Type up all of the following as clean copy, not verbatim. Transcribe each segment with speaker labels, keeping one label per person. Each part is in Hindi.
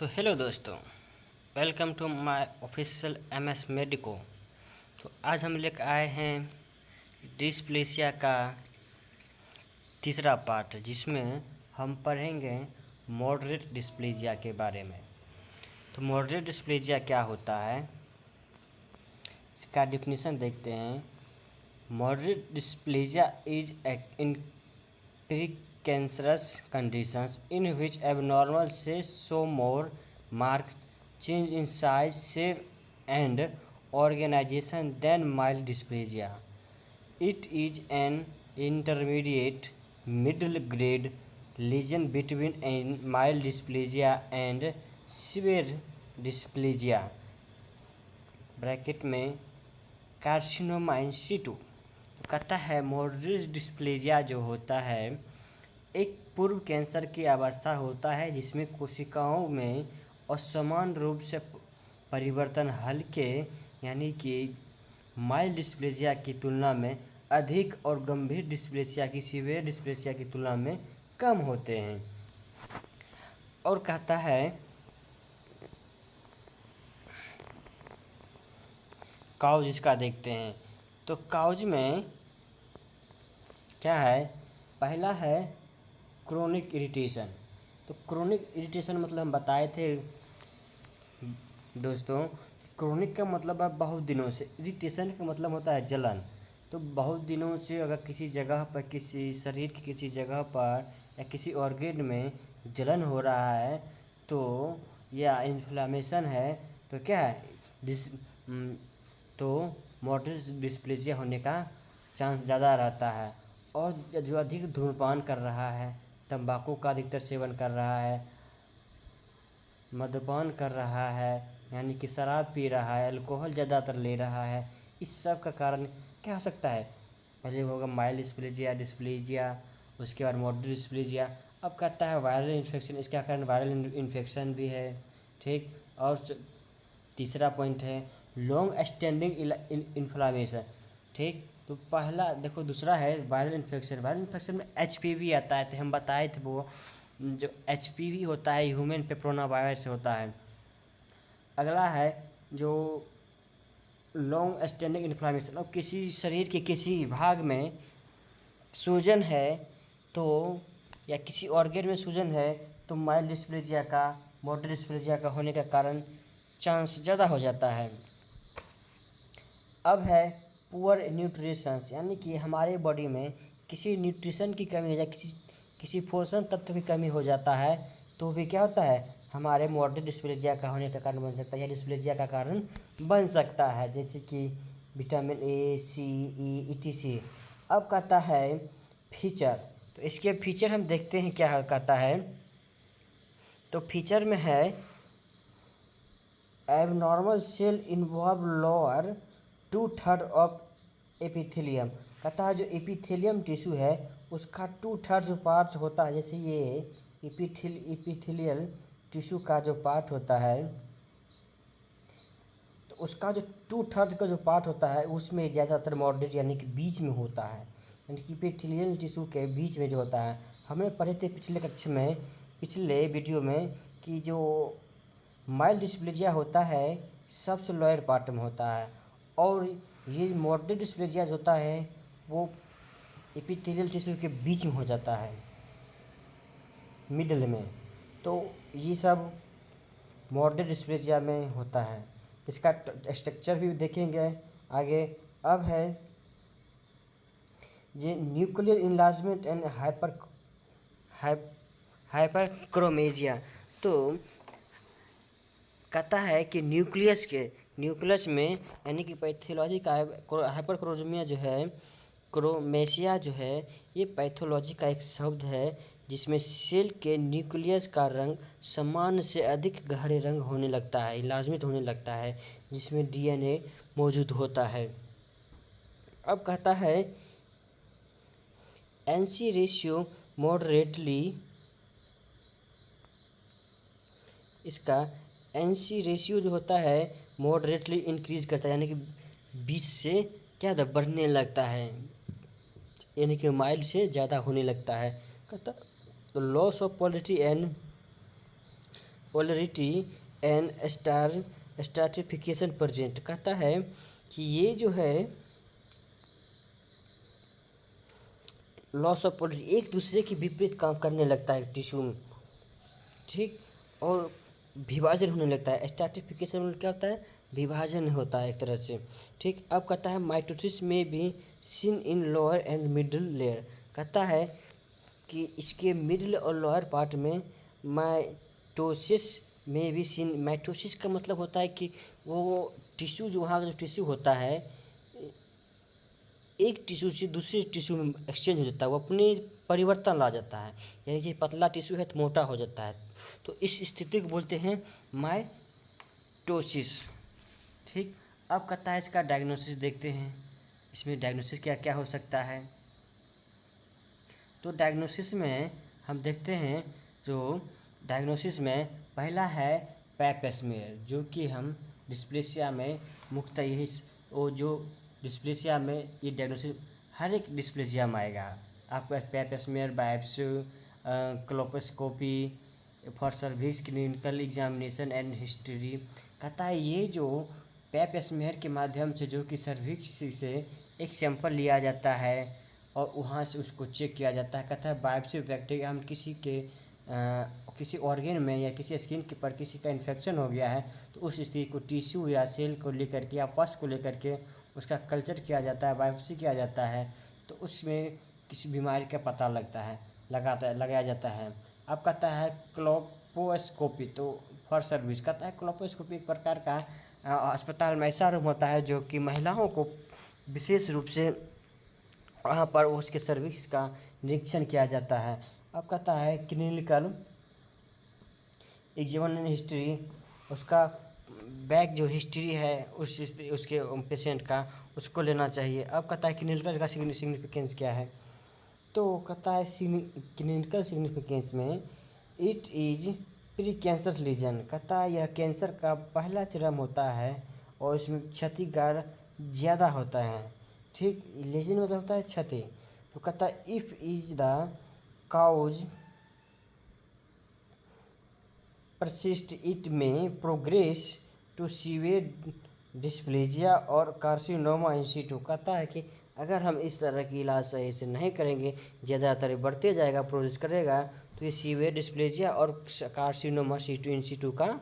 Speaker 1: तो हेलो दोस्तों, welcome to my official MS medico. तो आज हम लेकर आए हैं डिस्प्लेसिया का तीसरा पार्ट, जिसमें हम पढ़ेंगे मॉडरेट डिस्प्लेसिया के बारे में। तो मॉडरेट डिस्प्लेसिया क्या होता है, इसका डिफिनीशन देखते हैं। Moderate dysplasia is in precancerous conditions in which abnormal cells show more marked change in size, shape, and organization than mild dysplasia. It is an intermediate middle grade lesion between a mild dysplasia and severe dysplasia bracket में कार्सिनोमा इन सीटू। तो कहता है मॉडरेट डिस्प्लेसिया जो होता है एक पूर्व कैंसर की अवस्था होता है जिसमें कोशिकाओं में असमान रूप से परिवर्तन हल्के यानी कि माइल्ड डिस्प्लेसिया की तुलना में अधिक और गंभीर डिस्प्लेसिया की सीवियर डिस्प्लेसिया की तुलना में कम होते हैं। और कहता है काउज इसका देखते हैं। तो काउज में क्या है, पहला है क्रोनिक इरिटेशन। तो क्रोनिक इरिटेशन मतलब हम बताए थे दोस्तों, क्रोनिक का मतलब है बहुत दिनों से, इरिटेशन का मतलब होता है जलन। तो बहुत दिनों से अगर किसी जगह पर, किसी शरीर की किसी जगह पर या किसी ऑर्गेन में जलन हो रहा है तो या इन्फ्लामेशन है तो क्या है तो मॉडरेट डिस्प्लेसिया होने का चांस ज़्यादा रहता है। और जो अधिक धूम्रपान कर रहा है, तंबाकू का अधिकतर सेवन कर रहा है, मद्यपान कर रहा है यानी कि शराब पी रहा है, अल्कोहल ज़्यादातर ले रहा है, इस सब का कारण क्या हो सकता है। पहले होगा माइल्ड डिस्प्लेसिया, उसके बाद मॉडरेट डिस्प्लेसिया। अब कहता है वायरल इन्फेक्शन, इसका कारण वायरल इन्फेक्शन भी है। ठीक, और तीसरा पॉइंट है लॉन्ग स्टैंडिंग इन्फ्लामेशन। ठीक, तो पहला देखो, दूसरा है वायरल इन्फेक्शन। वायरल इन्फेक्शन में एचपीवी आता है। तो हम बताए थे वो जो एचपीवी होता है ह्यूमन पेप्रोना वायरस से होता है। अगला है जो लॉन्ग स्टैंडिंग इन्फ्लामेशन, और किसी शरीर के किसी भाग में सूजन है तो या किसी ऑर्गेन में सूजन है तो माइल्ड डिस्प्लेसिया का, मॉडरेट डिस्प्लेसिया का होने का कारण चांस ज़्यादा हो जाता है। अब है पुअर न्यूट्रिशंस, यानी कि हमारे बॉडी में किसी न्यूट्रिशन की कमी हो जाए, किसी पोषण तत्व की कमी हो जाता है तो भी क्या होता है, हमारे मॉडरेट डिस्प्लेसिया का होने का कारण बन सकता है या डिस्प्लेसिया का कारण बन सकता है, जैसे कि vitamin A, C, E, ETC। अब कहता है फीचर। तो इसके फीचर हम देखते हैं क्या कहता है। तो फीचर में है abnormal cell involve lower 2/3 of epithelium. कहता है जो एपिथेलियम टिश्यू है उसका 2/3 जो पार्ट होता है, जैसे ये एपिथेलियल टिश्यू का जो पार्ट होता है तो उसका जो 2/3 का जो पार्ट होता है उसमें ज़्यादातर मॉडरेट यानी कि बीच में होता है, यानी कि एपिथेलियल टिश्यू के बीच में जो होता है। हमने पढ़े थे पिछले कक्षा में, पिछले वीडियो में, कि जो माइल्ड डिस्प्लेसिया होता है सबसे लोअर पार्ट में होता है और ये मॉडरेट डिस्प्लेसिया होता है वो एपिथेलियल टिश्यू के बीच में हो जाता है, मिडल में। तो ये सब मॉडरेट डिस्प्लेसिया में होता है। इसका स्ट्रक्चर भी देखेंगे आगे। अब है जे न्यूक्लियर इनलार्जमेंट एंड हाइपरक्रोमेजिया। तो कहता है कि न्यूक्लियस में यानी कि पैथोलॉजी का हाइपरक्रोमेजिया जो है, क्रोमेशिया जो है, ये पैथोलॉजी का एक शब्द है जिसमें सेल के न्यूक्लियस का रंग सामान्य से अधिक गहरे रंग होने लगता है, इलाजमेंट होने लगता है, जिसमें DNA मौजूद होता है। अब कहता है एनसी रेशियो मॉडरेटली, इसका एनसी रेशियो जो होता है मॉडरेटली इंक्रीज करता है, यानी कि 20 से क्या होता है, बढ़ने लगता है, यानी कि माइल्ड से ज़्यादा होने लगता है। कहता तो loss of polarity and polarity and stratification present. कहता है कि ये जो है लॉस ऑफ पोलरिटी एक दूसरे के विपरीत काम करने लगता है टिश्यू में, ठीक, और विभाजन होने लगता है। स्ट्रैटिफिकेशन में क्या होता है, विभाजन होता है एक तरह से, ठीक। अब कहता है माइटोसिस में भी seen in lower and middle layer. कहता है कि इसके मिडिल और लोअर पार्ट में माइटोसिस में भी सीन। माइटोसिस का मतलब होता है कि वो टिश्यू जो वहाँ का जो टिश्यू होता है एक टिश्यू से दूसरे टिश्यू में एक्सचेंज हो जाता है, वो अपने परिवर्तन ला जाता है। यानी कि पतला टिश्यू है तो मोटा हो जाता है, तो इस स्थिति को बोलते हैं माइटोसिस, ठीक। अब कहता है इसका डायग्नोसिस देखते हैं, इसमें डायग्नोसिस क्या क्या हो सकता है। तो डायग्नोसिस में हम देखते हैं, जो डायग्नोसिस में पहला है पैपेस्मेयर, जो कि हम डिस्प्लेसिया में मुख्यतः यही वो जो डिस्प्लेसिया में ये डायग्नोसिस हर एक डिस्प्लेसिया में आएगा। आपका pap smear, biopsy, colonoscopy for cervix, clinical examination and history. कहता है ये जो पैपेस्मेयर के माध्यम से जो कि सर्विक्स से एक सैंपल लिया जाता है और वहाँ से उसको चेक किया जाता है। कहता है बायोप्सी बैक्टीरिया हम किसी ऑर्गेन में या किसी स्किन के पर किसी का इन्फेक्शन हो गया है तो उस स्थिति को टिश्यू या सेल को लेकर के या पस को लेकर के उसका कल्चर किया जाता है, बायोप्सी किया जाता है, तो उसमें किसी बीमारी का पता लगाया जाता है। अब कहता है कोलोनोस्कोपी, तो फॉर सर्विस। कहता है कोलोनोस्कोपी एक प्रकार का अस्पताल में ऐसा रूम होता है जो कि महिलाओं को विशेष रूप से वहाँ पर उसके सर्विस का निरीक्षण किया जाता है। अब कहता है क्लिनिकल एग्जामिनेशन हिस्ट्री, उसका बैक जो हिस्ट्री है उसके पेशेंट का उसको लेना चाहिए। अब कहता है क्लिनिकल का सिग्निफिकेंस क्या है, तो कहता है क्लिनिकल सिग्निफिकेंस में it is pre cancer lesion. कहता है यह कैंसर का पहला चरम होता है और इसमें क्षतिकार ज़्यादा होता है, ठीक। लीजन मतलब होता है क्षति। तो कहता है if is the cause persist it may progress to severe dysplasia और कार्सिनोमा इन सिटू। कहता है कि अगर हम इस तरह की इलाज सही से नहीं करेंगे, ज़्यादातर बढ़ते जाएगा, प्रोग्रेस करेगा, तो ये सीवियर डिस्प्लेजिया और कार्सिनोमा इन सिटू का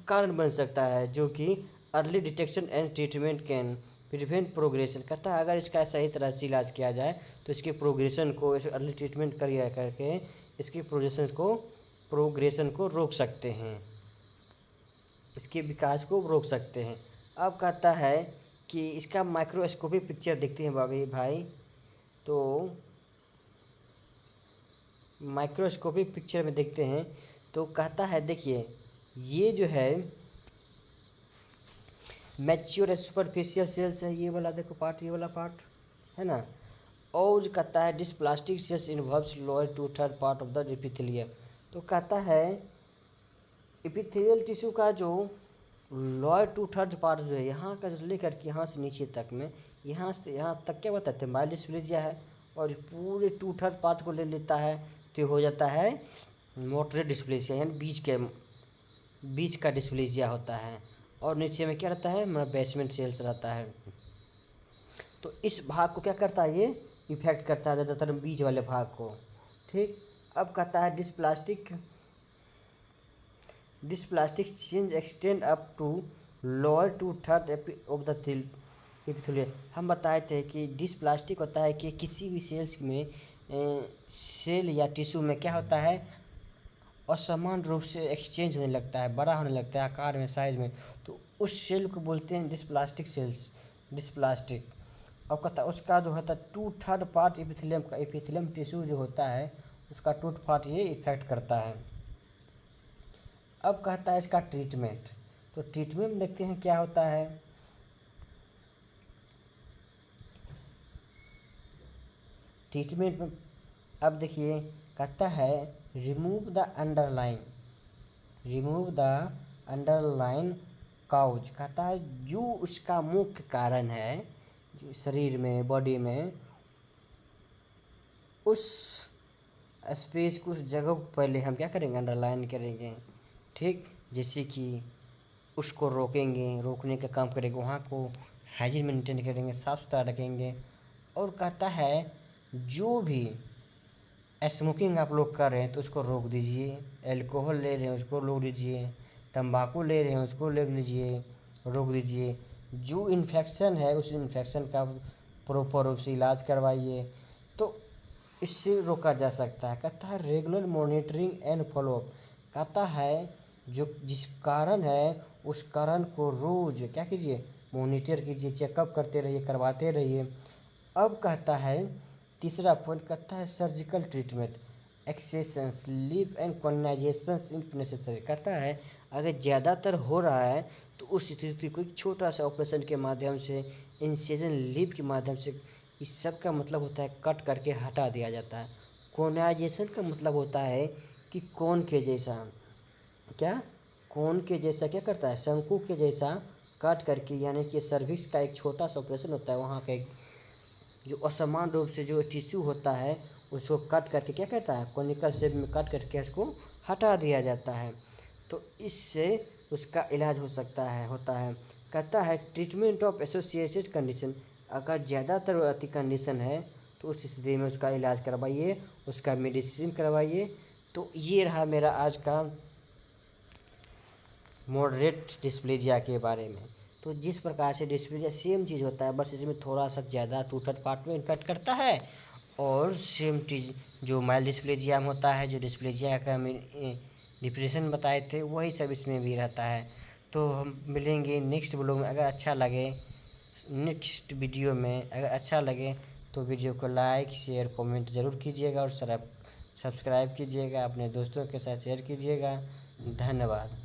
Speaker 1: कारण बन सकता है, जो कि early detection and treatment can prevent progression. कहता है अगर इसका सही तरह से इलाज किया जाए तो इसके प्रोग्रेशन को, अर्ली ट्रीटमेंट करके इसकी प्रोग्रेशन को रोक सकते हैं, इसके विकास को रोक सकते हैं। अब कहता है कि इसका माइक्रोस्कोपिक पिक्चर देखते हैं भाई, तो माइक्रोस्कोपिक पिक्चर में देखते हैं तो कहता है देखिए ये जो है मैच्योर सुपरफिशियल सेल्स है, ये वाला देखो पार्ट, ये वाला पार्ट है ना। और कहता है dysplastic cells involves lower two third part of the epithelium. तो कहता है एपिथेलियल टिश्यू का जो लोअर टू थर्ड पार्ट जो है यहाँ का लेकर के यहाँ से नीचे तक में, यहाँ से यहाँ तक क्या बताते हैं माइल्ड डिस्प्लेजिया है, और पूरे टू थर्ड पार्ट को ले लेता है तो हो जाता है मॉडरेट डिस्प्लेजिया, यानी बीच का डिस्प्लेजिया होता है। और नीचे में क्या रहता है, मतलब बेसमेंट सेल्स रहता है। तो इस भाग को क्या करता है, ये इफेक्ट करता है ज़्यादातर बीच वाले भाग को, ठीक। अब कहता है dysplastic change extend up to lower two third of the epithelium. हम बताए थे कि डिस्प्लास्टिक होता है कि किसी भी सेल्स में सेल या टिश्यू में क्या होता है, असमान रूप से एक्सचेंज होने लगता है, बड़ा होने लगता है आकार में, साइज में, तो उस सेल को बोलते हैं डिस्प्लास्टिक सेल्स, डिस्प्लास्टिक। अब कहता है उसका जो होता है टू थर्ड पार्ट एपिथेलियम का, एपिथेलियम टिश्यू जो होता है उसका टू पार्ट ये इफेक्ट करता है। अब कहता है इसका ट्रीटमेंट, तो ट्रीटमेंट में देखते हैं क्या होता है। ट्रीटमेंट में अब देखिए कहता है रिमूव द अंडरलाइन काउज। कहता है जो उसका मुख्य कारण है जो शरीर में, बॉडी में, उस स्पेस को, उस जगह को पहले हम क्या करेंगे, अंडरलाइन करेंगे, ठीक, जैसे कि उसको रोकेंगे, रोकने का काम करेंगे, वहाँ को हाइजीन मेंटेन करेंगे, साफ़ सुथरा रखेंगे। और कहता है जो भी स्मोकिंग आप लोग कर रहे हैं तो उसको रोक दीजिए, अल्कोहल ले रहे हैं उसको रोक दीजिए, तंबाकू ले रहे हैं उसको ले लीजिए, रोक दीजिए। जो इन्फेक्शन है उस इन्फेक्शन का प्रॉपर रूप से इलाज करवाइए, तो इससे रोका जा सकता है। कहता है रेगुलर मॉनिटरिंग एंड फॉलोअप, कहता है जो जिस कारण है उस कारण को रोज़ क्या कीजिए, मॉनिटर कीजिए, चेकअप करते रहिए, करवाते रहिए। अब कहता है तीसरा पॉइंट, कहता है surgical treatment, excision sleep and conization if necessary. कहता है अगर ज़्यादातर हो रहा है तो उस स्थिति को एक छोटा सा ऑपरेशन के माध्यम से, इंसिजन लीप के माध्यम से, इस सब का मतलब होता है कट करके हटा दिया जाता है। कॉन्नाइजेशन का मतलब होता है कि कोन के जैसा, क्या कोन के जैसा क्या करता है, शंकु के जैसा कट करके, यानी कि सर्विक्स का एक छोटा सा ऑपरेशन होता है, वहाँ का एक जो असमान रूप से जो टिश्यू होता है उसको कट करके क्या करता है, कोनिकल शेप में कट करके उसको हटा दिया जाता है। तो इससे उसका इलाज हो सकता है, होता है। कहता है ट्रीटमेंट ऑफ एसोसिएटेड कंडीशन, अगर ज़्यादातर अति कंडीशन है तो उस स्थिति में उसका इलाज करवाइए, उसका मेडिसिन करवाइए। तो ये रहा मेरा आज का मॉडरेट डिस्प्लेजिया के बारे में। तो जिस प्रकार से डिस्प्लेजिया सेम चीज़ होता है, बस इसमें थोड़ा सा ज़्यादा टूथड पार्ट में इम्पैक्ट करता है, और सेम चीज़ जो माइल्ड डिस्प्लेजिया में होता है, जो डिस्प्लेजिया का डिप्रेशन बताए थे, वही सब इसमें भी रहता है। तो हम मिलेंगे नेक्स्ट ब्लॉग में। अगर अच्छा लगे, नेक्स्ट वीडियो में अगर अच्छा लगे तो वीडियो को लाइक शेयर कमेंट ज़रूर कीजिएगा, और सब्सक्राइब कीजिएगा, अपने दोस्तों के साथ शेयर कीजिएगा। धन्यवाद।